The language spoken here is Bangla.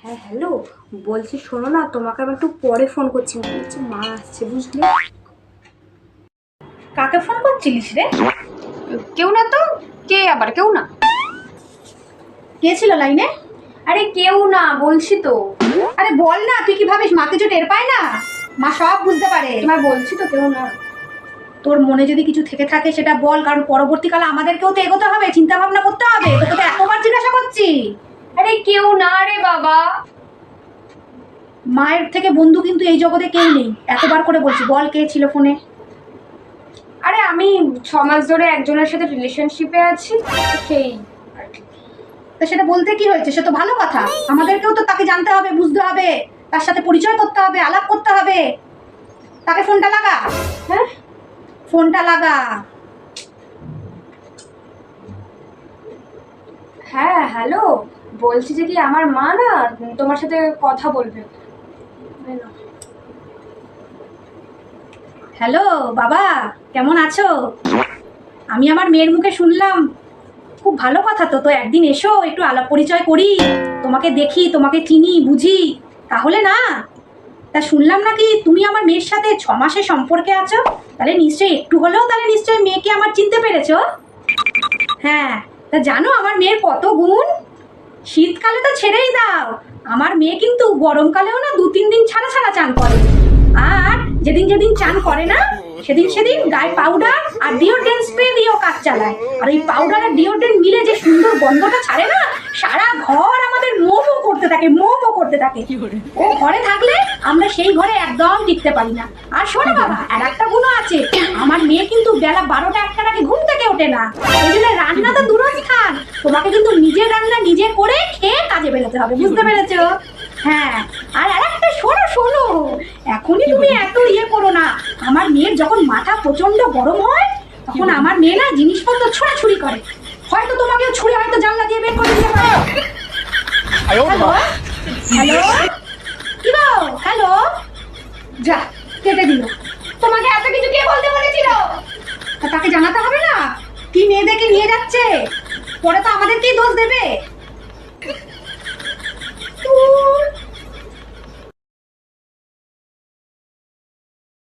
হ্যাঁ হ্যালো, বলছি শোনো না, তোমাকে আমি একটু পরে ফোন করছি, মনে হচ্ছে মা আসছে, বুঝলি? কাকে ফোন করছিলিস রে? কেউ না তো। কে আবার? কেউ না। কে ছিল লাইনে? আরে কেউ না বলছি তো। আরে বল না, তুই কি ভাবিস মা কিছু টের পায় না? মা সব বুঝতে পারে। তোমার বলছি তো কেউ না। তোর মনে যদি কিছু থেকে থাকে সেটা বল, কারণ পরবর্তীকালে আমাদেরকেও তো এগোতে হবে, চিন্তা ভাবনা করতে হবে। তোকে তো এতবার জিজ্ঞাসা করছি। আরে কেউ না রে বাবা। মায়ের থেকে বন্ধু কিন্তু এই জগতে কেউ নেই, এতবার করে বলছি। বল কে ছিল ফোনে? আরে আমি 6 মাস ধরে একজনের সাথে রিলেশনশিপে আছি, সেই আর কি। তো সেটা বলতে কি হয়েছে? সে তো ভালো কথা। আমাদেরকেও তো তাকে জানতে হবে, বুঝতে হবে, তার সাথে পরিচয় করতে হবে, আলাপ করতে হবে। তাকে ফোনটা লাগা। হ্যাঁ ফোনটা লাগা। হ্যাঁ হ্যালো, বলছি যে কি আমার মা না তোমার সাথে কথা বলবে। হ্যালো বাবা, কেমন আছো? আমি আমার মেয়ের মুখে শুনলাম, খুব ভালো কথা। তো তো একদিন এসো, একটু আলাপ পরিচয় করি, তোমাকে দেখি, তোমাকে চিনি বুঝি, তাহলে না? তা শুনলাম নাকি তুমি আমার মেয়ের সাথে 6 মাসের সম্পর্কে আছো। তাহলে নিশ্চয়ই একটু হলেও, তাহলে নিশ্চয়ই মেয়েকে আমার চিনতে পেরেছো। হ্যাঁ, তা জানো আমার মেয়ের কত গুণ? শীতকালে তো ছেড়েই দাও, আমার মেয়ে কিন্তু গরমকালেও না 2-3 দিন ছাড়া ছাড়া চান করে। আর যেদিন যেদিন চান করে না, সেদিন সেদিন গায়ে পাউডার আর ডিওড্রেন্ট স্প্রে দিয়েও কাজ চালায়। আর এই পাউডার আর ডিওড্রেন্ট মিলে যে সুন্দর গন্ধটা ছাড়ে না, সারা ঘর আমাদের মোমো করতে থাকে, মোমো করতে থাকে। ও ঘরে থাকলে আমরা সেই ঘরে একদম টিকতে পারি না। আর শোনো বাবা, আর একটা গুণও আছে, আমার মেয়ে কিন্তু বেলা 12টা-1টার আগে ঘুম থেকে ওঠে না। এই জন্য রান্না তো দূরজ খান, তোমাকে কিন্তু নিজের রান্না নিজে করে খেয়ে কাজে বেরোতে হবে, বুঝতে পেরেছো? হ্যাঁ, আর আরেকটা শোনো শোনো, এখনই তুমি এত ইয়ে করো না। আমার মেয়ের যখন মাথা প্রচন্ড গরম হয়, তখন আমার মেয়ে না জিনিসপত্র ছোড়াছুড়ি করে। হয়তো তোমাকেও ছুঁড়ে হয়তো জানলা দিয়ে বের করে দিতে পারে। হ্যালো হ্যালো, কি গো? হ্যালো, যা কেটে দিল। তোমাকে এত কিছু কে বলতে বলেছিল? তা তাকে জানাতে হবে না? কি মেয়ে দেখে নিয়ে যাচ্ছে, পরে তো আমাদেরকেই দোষ দেবে।